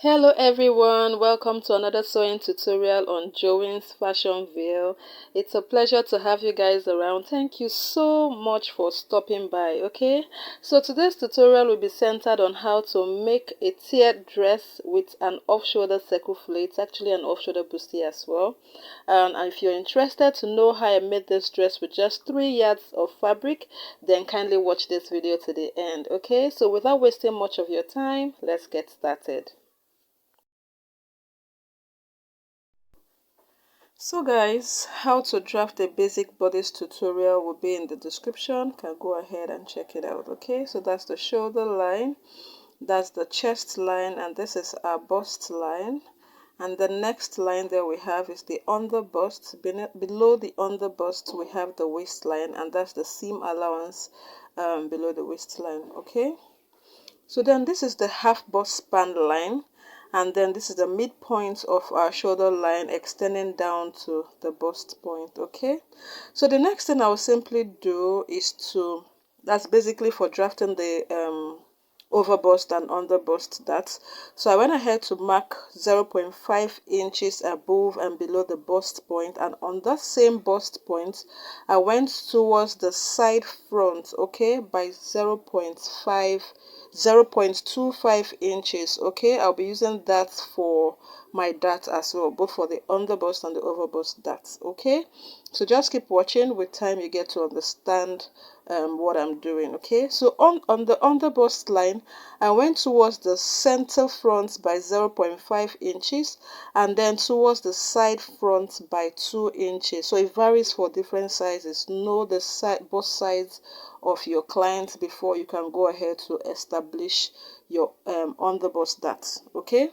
Hello everyone, welcome to another sewing tutorial on Jowins Fashion Ville. It's a pleasure to have you guys around. Thank you so much for stopping by. Okay, so today's tutorial will be centered on how to make a tiered dress with an off-shoulder circle flare. It's actually an off-shoulder bustier as well. And if you're interested to know how I made this dress with just 3 yards of fabric, then kindly watch this video to the end. Okay, so without wasting much of your time, let's get started. So guys, how to draft a basic bodice tutorial will be in the description. You can go ahead and check it out. Okay, so that's the shoulder line, that's the chest line, and this is our bust line. And the next line that we have is the under bust. Below the under bust we have the waistline, and that's the seam allowance below the waistline. Okay, so then this is the half bust span line, and then this is the midpoint of our shoulder line extending down to the bust point. Okay, so the next thing I will simply do is that's basically for drafting the over bust and under bust that. So I went ahead to mark 0.5 inches above and below the bust point, and on that same bust point I went towards the side front, okay, by 0.25 inches. Okay, I'll be using that for my dart as well, both for the under bust and the over bust darts. Okay, so just keep watching. With time you get to understand what I'm doing. Okay, so on the under bust line I went towards the center front by 0.5 inches and then towards the side front by 2 inches. So it varies for different sizes. Know the both sides of your client before you can go ahead to establish your under bust dart. Okay,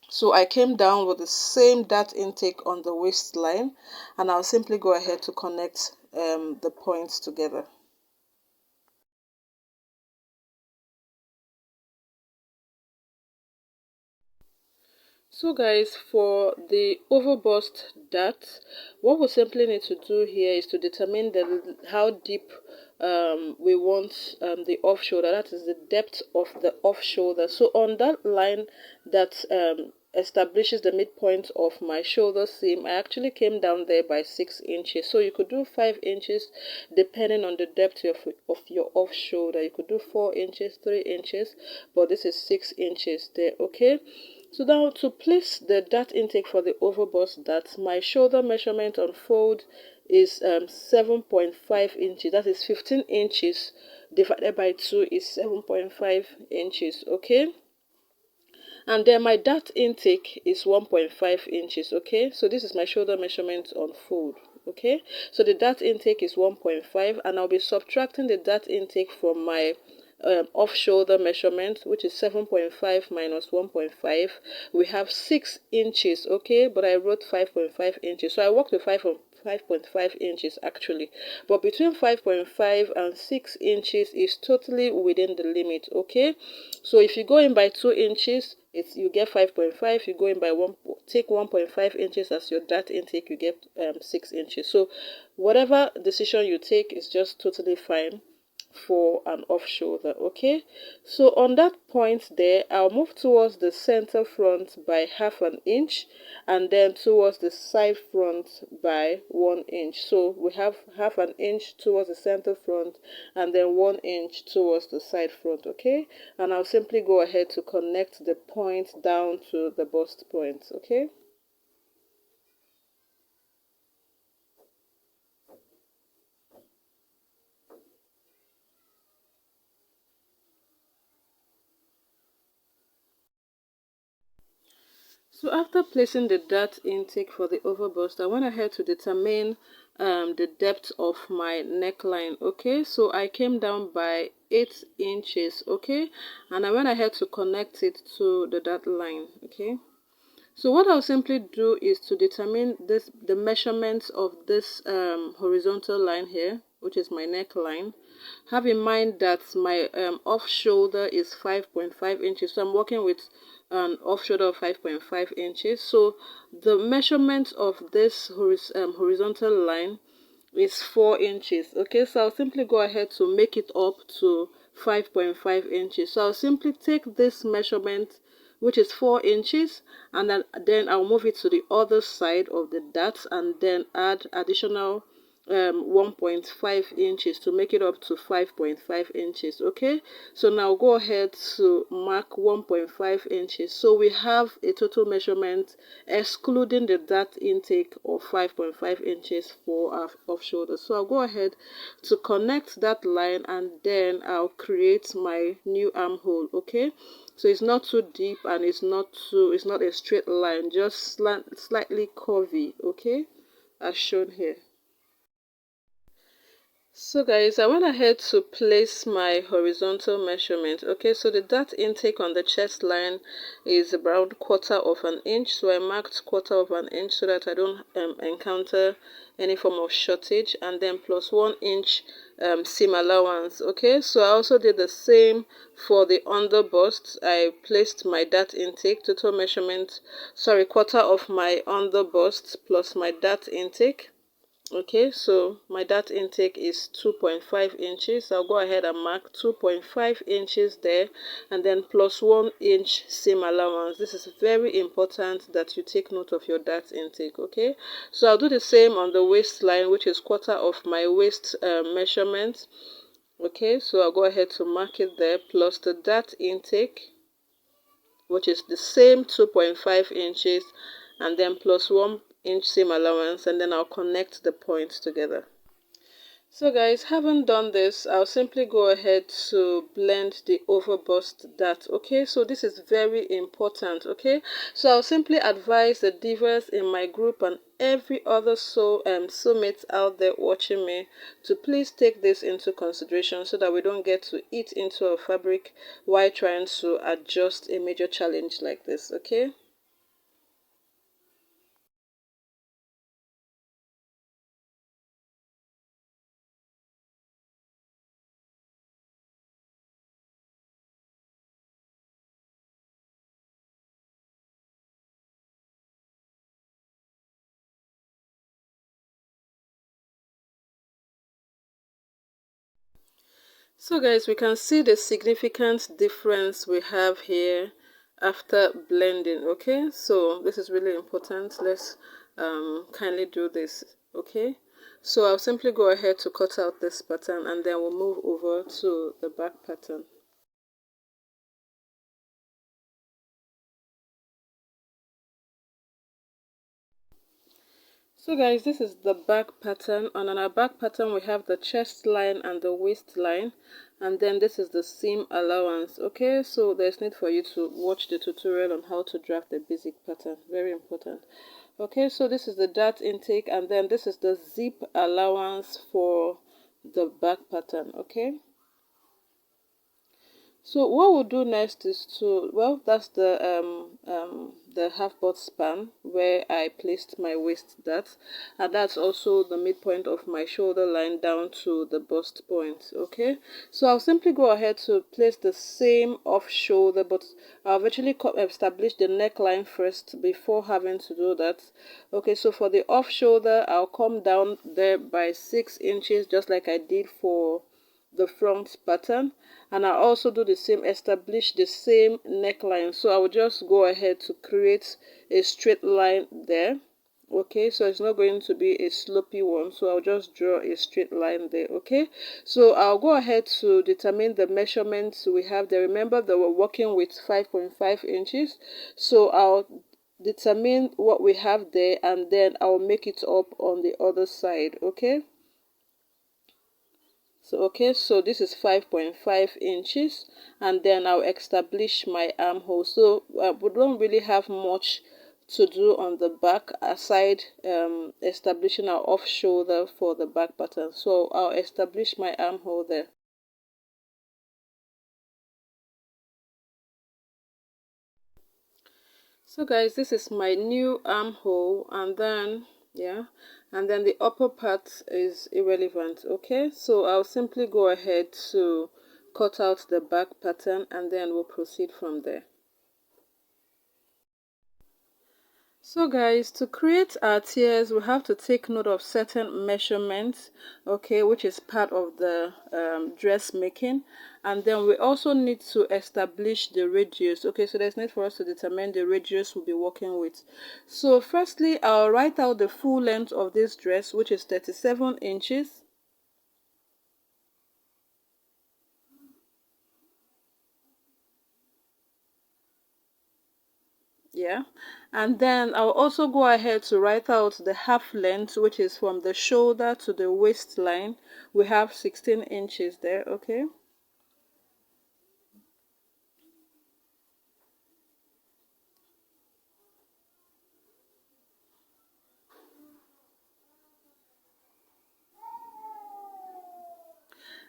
so I came down with the same dart intake on the waistline, and I'll simply go ahead to connect the points together. So guys, for the over bust dart, what we simply need to do here is to determine how deep we want the off shoulder, that is the depth of the off shoulder. So on that line that establishes the midpoint of my shoulder seam, I actually came down there by 6 inches. So you could do 5 inches depending on the depth of your off shoulder. You could do 4 inches, 3 inches, but this is 6 inches there. Okay, so now to place the dart intake for the over bust dart, my shoulder measurement on fold is 7.5 inches. That is 15 inches divided by 2 is 7.5 inches. Okay, and then my dart intake is 1.5 inches. Okay, so this is my shoulder measurement on fold. Okay, so the dart intake is 1.5, and I'll be subtracting the dart intake from my off shoulder measurement, which is 7.5 minus 1.5. We have 6 inches. Okay, but I wrote 5.5 inches, so I worked with 5.5 inches actually, but between 5.5 and 6 inches is totally within the limit. Okay, so if you go in by 2 inches, you get 5.5. You go in by take 1.5 inches as your dart intake, you get 6 inches. So whatever decision you take is just totally fine for an off shoulder. Okay, so on that point there, I'll move towards the center front by 1/2 inch and then towards the side front by 1 inch. So we have 1/2 inch towards the center front and then 1 inch towards the side front. Okay, and I'll simply go ahead to connect the point down to the bust point. Okay, so after placing the dart intake for the over bust, I went ahead to determine the depth of my neckline. Okay, so I came down by 8 inches. Okay, and I went ahead to connect it to the dart line. Okay, so what I'll simply do is to determine the measurements of this horizontal line here, which is my neckline. Have in mind that my off shoulder is 5.5 inches, so I'm working with an off shoulder of 5.5 inches. So the measurement of this horizontal line is 4 inches. Okay, so I'll simply go ahead to make it up to 5.5 inches. So I'll simply take this measurement which is 4 inches, and then I'll move it to the other side of the dart and then add additional 1.5 inches to make it up to 5.5 inches. Okay, so now go ahead to mark 1.5 inches. So we have a total measurement excluding the dart intake of 5.5 inches for our off shoulder. So I'll go ahead to connect that line and then I'll create my new armhole. Okay, so it's not too deep and it's not a straight line, just slightly curvy. Okay, as shown here. So guys, I went ahead to place my horizontal measurement. Okay, so the dart intake on the chest line is around 1/4 inch. So I marked 1/4 inch so that I don't encounter any form of shortage, and then plus 1 inch seam allowance. Okay, so I also did the same for the under bust. I placed my dart intake, total measurement, sorry, 1/4 of my under bust plus my dart intake. Okay, so my dart intake is 2.5 inches. I'll go ahead and mark 2.5 inches there, and then plus 1 inch seam allowance. This is very important that you take note of your dart intake. Okay, so I'll do the same on the waistline, which is 1/4 of my waist measurement. Okay, so I'll go ahead to mark it there, plus the dart intake, which is the same 2.5 inches, and then plus 1 inch seam allowance, and then I'll connect the points together. So guys, having done this, I'll simply go ahead to blend the over bust dart. Okay, so this is very important. Okay, so I'll simply advise the divas in my group and every other soulmates out there watching me to please take this into consideration so that we don't get to eat into our fabric while trying to adjust a major challenge like this. Okay. So guys, we can see the significant difference we have here after blending. Okay, so this is really important. Let's kindly do this. Okay, so I'll simply go ahead to cut out this pattern and then we'll move over to the back pattern. So guys, this is the back pattern, and on our back pattern we have the chest line and the waist line, and then this is the seam allowance. Okay, so there's need for you to watch the tutorial on how to draft the basic pattern, very important. Okay, so this is the dart intake, and then this is the zip allowance for the back pattern. Okay, so what we'll do next is to, well, that's the half butt span where I placed my waist dart, and that's also the midpoint of my shoulder line down to the bust point. Okay, so I'll simply go ahead to place the same off shoulder, but I've actually established the neckline first before having to do that. Okay, so for the off shoulder, I'll come down there by 6 inches just like I did for the front pattern, and I also do the same, establish the same neckline. So I will just go ahead to create a straight line there. Okay, so it's not going to be a slopy one, so I'll just draw a straight line there. Okay, so I'll go ahead to determine the measurements we have there. Remember that we're working with 5.5 inches, so I'll determine what we have there and then I'll make it up on the other side. Okay, so okay, so this is 5.5 inches, and then I'll establish my armhole. So we don't really have much to do on the back aside establishing our off shoulder for the back pattern. So I'll establish my armhole there. So guys, this is my new armhole, and then yeah, and then the upper part is irrelevant. Okay, so I'll simply go ahead to cut out the back pattern and then we'll proceed from there. So guys, to create our tiers, we have to take note of certain measurements, okay, which is part of the dressmaking. And then we also need to establish the radius, okay, so there's need for us to determine the radius we'll be working with. So firstly, I'll write out the full length of this dress, which is 37 inches. Yeah, and then I'll also go ahead to write out the half length, which is from the shoulder to the waistline. We have 16 inches there, okay.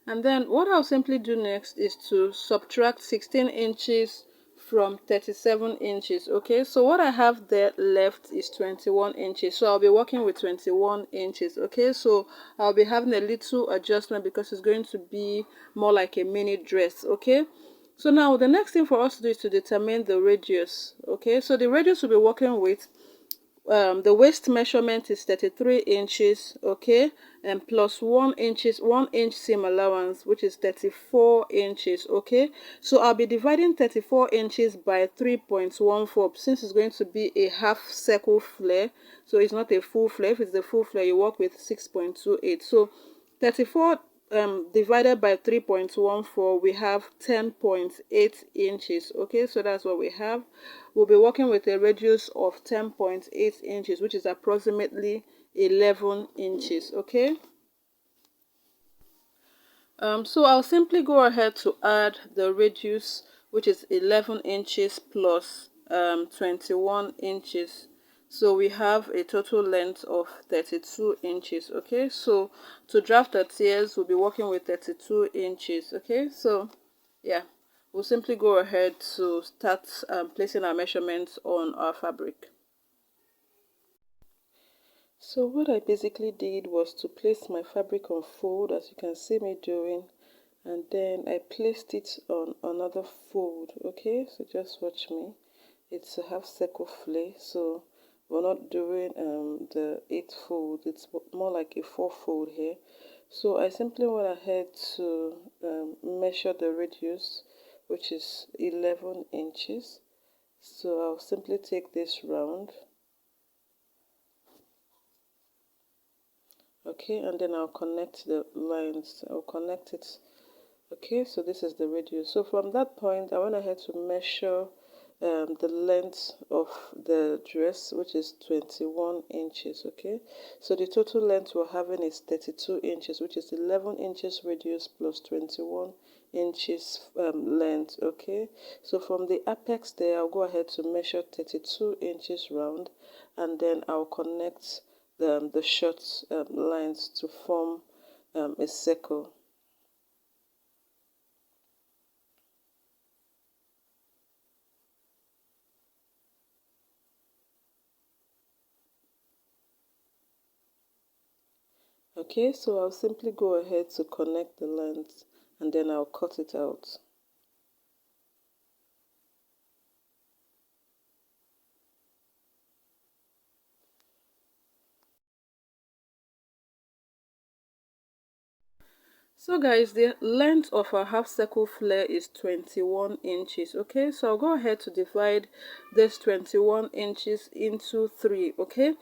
And then what I'll simply do next is to subtract 16 inches from 37 inches, okay. So what I have there left is 21 inches, so I'll be working with 21 inches, okay. So I'll be having a little adjustment because it's going to be more like a mini dress, okay. So now the next thing for us to do is to determine the radius, okay. So the radius we'll be working with, the waist measurement is 33 inches, okay, and plus 1 inch seam allowance, which is 34 inches, okay. So I'll be dividing 34 inches by 3.14 since it's going to be a half circle flare, so it's not a full flare. If it's the full flare, you work with 6.28. So 34 divided by 3.14, we have 10.8 inches, okay. So that's what we have. We'll be working with a radius of 10.8 inches, which is approximately 11 inches, okay. So I'll simply go ahead to add the radius, which is 11 inches plus 21 inches. So we have a total length of 32 inches, okay. So to draft the tiers, we'll be working with 32 inches, okay. So yeah, we'll simply go ahead to start placing our measurements on our fabric. So what I basically did was to place my fabric on fold, as you can see me doing, and then I placed it on another fold, okay. So just watch me. It's a half circle flare, so we're not doing the 8 fold, it's more like a 4 fold here. So I simply went ahead to measure the radius, which is 11 inches. So I'll simply take this round, okay, and then I'll connect the lines. I'll connect it, okay. So this is the radius. So from that point, I went ahead to measure the length of the dress, which is 21 inches, okay. So the total length we're having is 32 inches, which is 11 inches radius plus 21 inches length, okay. So from the apex there, I'll go ahead to measure 32 inches round, and then I'll connect the short lines to form a circle. Okay, so I'll simply go ahead to connect the lines, and then I'll cut it out. So guys, the length of our half circle flare is 21 inches, okay. So I'll go ahead to divide this 21 inches into 3, okay.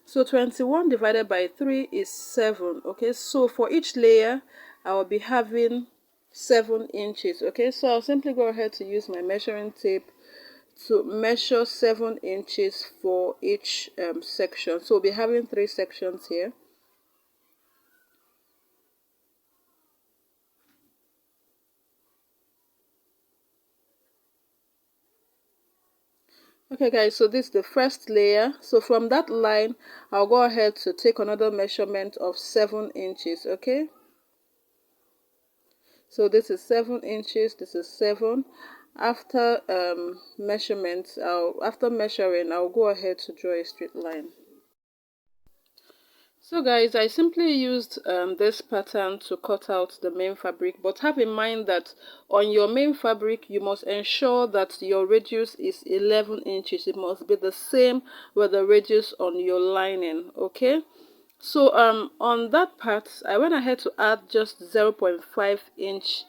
So 21 divided by 3 is 7, okay. So for each layer, I will be having 7 inches, okay. So I'll simply go ahead to use my measuring tape to measure 7 inches for each section. So we'll be having 3 sections here. Okay guys, so this is the first layer. So from that line, I'll go ahead to take another measurement of 7 inches, okay. So this is 7 inches, this is 7. After after measuring, I'll go ahead to draw a straight line. So guys, I simply used this pattern to cut out the main fabric, but have in mind that on your main fabric you must ensure that your radius is 11 inches. It must be the same with the radius on your lining, okay? So on that part I went ahead to add just 0.5 inch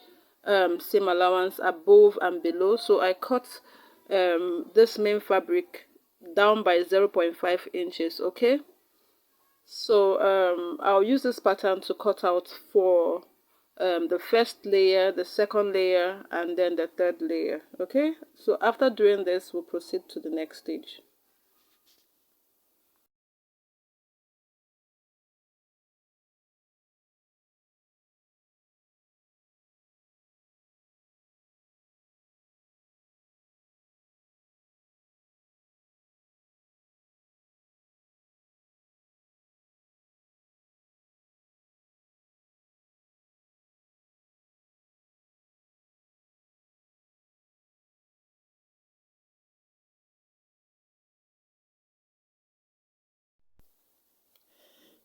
seam allowance above and below. So I cut this main fabric down by 0.5 inches, okay? So I'll use this pattern to cut out for the first layer, the second layer, and then the third layer, okay? So after doing this, we'll proceed to the next stage.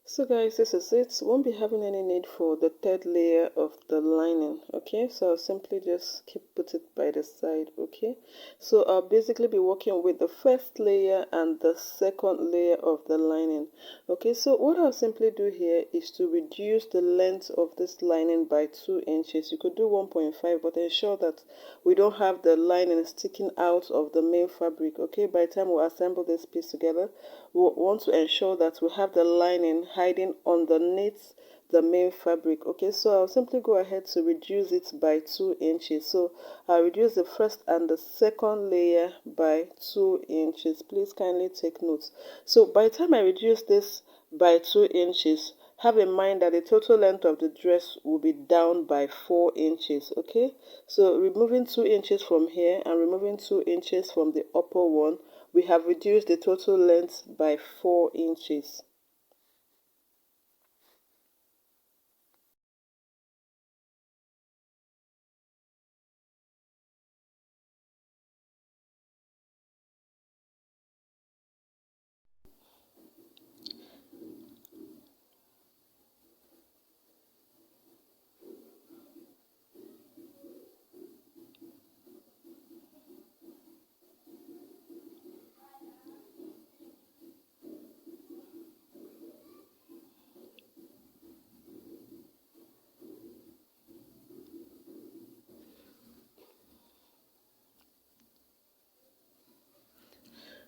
So guys, this is it. Won't be having any need for the third layer of the lining, okay? So I'll simply just put it by the side, okay? So I'll basically be working with the first layer and the second layer of the lining, okay? So what I'll simply do here is to reduce the length of this lining by 2 inches. You could do 1.5, but ensure that we don't have the lining sticking out of the main fabric, okay? By the time we assemble this piece together, we want to ensure that we have the lining hiding underneath the main fabric, okay? So I'll simply go ahead to reduce it by 2 inches. So I'll reduce the first and the second layer by 2 inches. Please kindly take notes. So by the time I reduce this by 2 inches, have in mind that the total length of the dress will be down by 4 inches, okay? So removing 2 inches from here and removing 2 inches from the upper one, we have reduced the total length by 4 inches.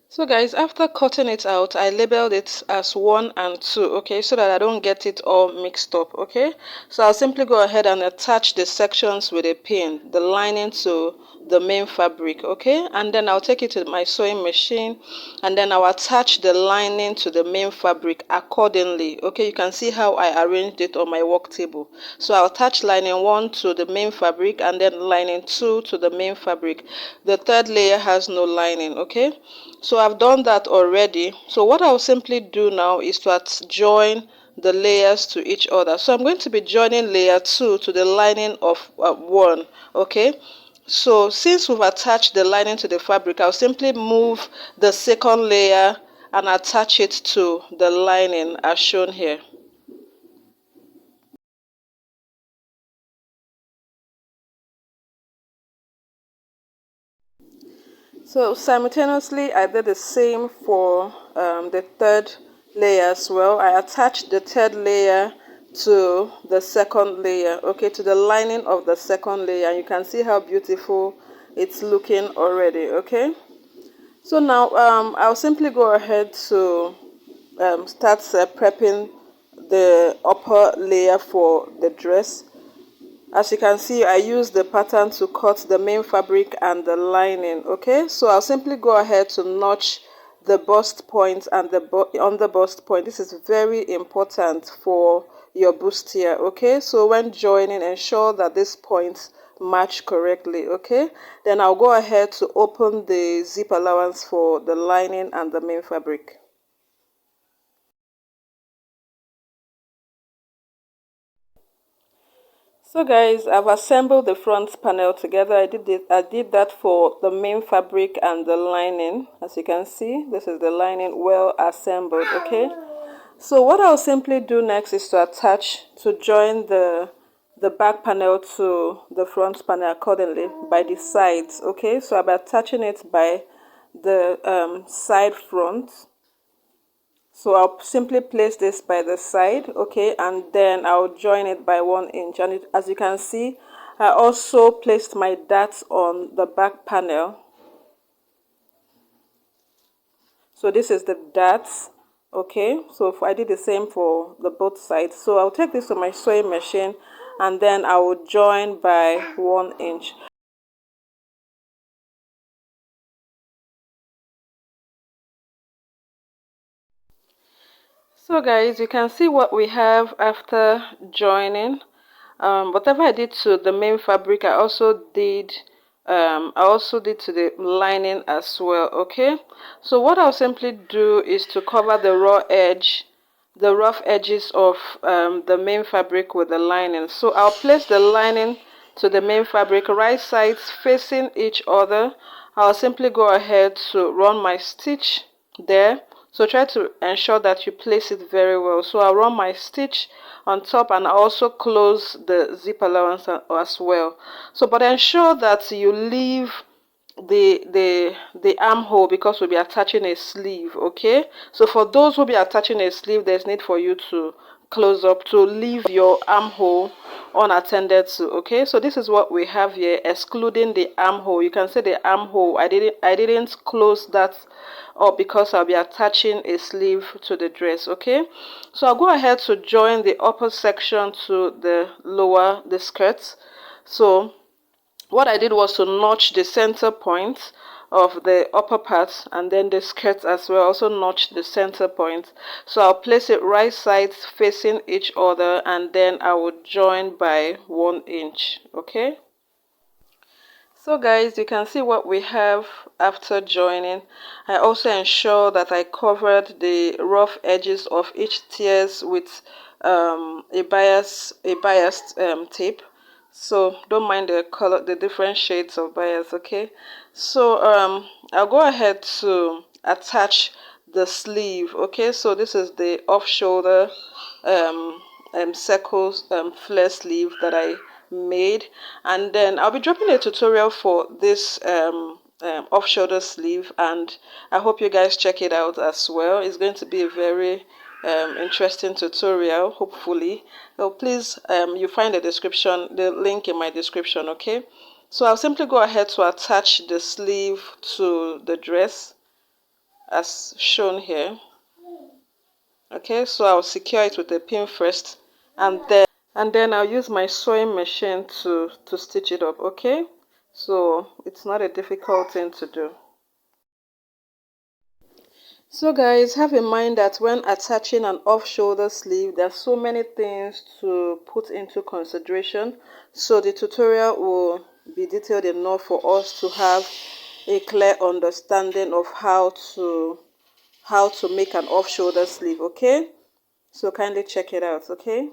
So guys, after cutting it out, I labeled it as 1 and 2, okay, so that I don't get it all mixed up, okay? So I'll simply go ahead and attach the sections with a pin, the lining to the main fabric, okay? And then I'll take it to my sewing machine, and then I'll attach the lining to the main fabric accordingly, okay? You can see how I arranged it on my work table. So I'll attach lining 1 to the main fabric, and then lining 2 to the main fabric. The third layer has no lining, okay? So I've done that already. So what I'll simply do now is to join the layers to each other. So I'm going to be joining layer 2 to the lining of 1, okay? So since we've attached the lining to the fabric, I'll simply move the second layer and attach it to the lining as shown here. So simultaneously, I did the same for the third layer as well. I attached the third layer to the second layer, okay, to the lining of the second layer. And you can see how beautiful it's looking already, okay? So now I'll simply go ahead to start prepping the upper layer for the dress. As you can see, I use the pattern to cut the main fabric and the lining, okay? So I'll simply go ahead to notch the bust point and the under bust point. This is very important for your bustier, okay? So when joining, ensure that these points match correctly, okay? Then I'll go ahead to open the zip allowance for the lining and the main fabric. So guys, I've assembled the front panel together. I did that for the main fabric and the lining. As you can see, this is the lining well assembled, okay? So what I'll simply do next is to join the back panel to the front panel accordingly by the sides. Okay, so I'll be attaching it by the side front. So I'll simply place this by the side, okay, and then I'll join it by 1 inch. And as you can see, I also placed my darts on the back panel. So this is the darts, okay. So if I did the same for the both sides. So I'll take this to my sewing machine and then I will join by 1 inch. So guys, you can see what we have after joining. Whatever I did to the main fabric, I also did to the lining as well. Okay, so what I'll simply do is to cover the rough edges of the main fabric with the lining. So I'll place the lining to the main fabric, right sides facing each other. I'll simply go ahead to run my stitch there. So try to ensure that you place it very well. So I'll run my stitch on top and also close the zip allowance as well. So but ensure that you leave the armhole because we'll be attaching a sleeve. Okay, so for those who be attaching a sleeve, there's need for you to close up, to leave your armhole unattended to. Okay, so this is what we have here, excluding the armhole. You can see the armhole, I didn't close that up because I'll be attaching a sleeve to the dress. Okay, so I'll go ahead to join the upper section to the skirt. So what I did was to notch the center point of the upper part, and then the skirt as well, also notch the center point. So I'll place it right sides facing each other and then I will join by 1 inch. Okay, so guys, you can see what we have after joining. I also ensure that I covered the rough edges of each tiers with a biased tape. So don't mind the color, the different shades of bias. Okay, so I'll go ahead to attach the sleeve. Okay, so this is the off shoulder circle flare sleeve that I made, and then I'll be dropping a tutorial for this off shoulder sleeve, and I hope you guys check it out as well. It's going to be a very interesting tutorial, hopefully. So please, you find the link in my description. Okay, so I'll simply go ahead to attach the sleeve to the dress as shown here. Okay, so I'll secure it with a pin first, and then I'll use my sewing machine to stitch it up. Okay, so it's not a difficult thing to do. So guys, have in mind that when attaching an off-shoulder sleeve, there's so many things to put into consideration. So the tutorial will be detailed enough for us to have a clear understanding of how to make an off-shoulder sleeve. Okay, so kindly check it out. Okay.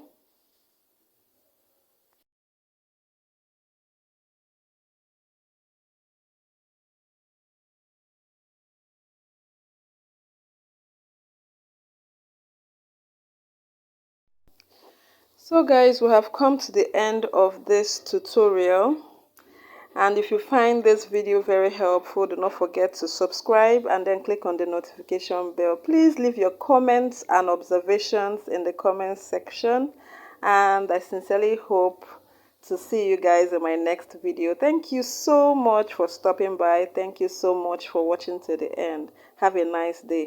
So guys, we have come to the end of this tutorial, and if you find this video very helpful, do not forget to subscribe and then click on the notification bell. Please leave your comments and observations in the comments section, and I sincerely hope to see you guys in my next video. Thank you so much for stopping by. Thank you so much for watching to the end. Have a nice day.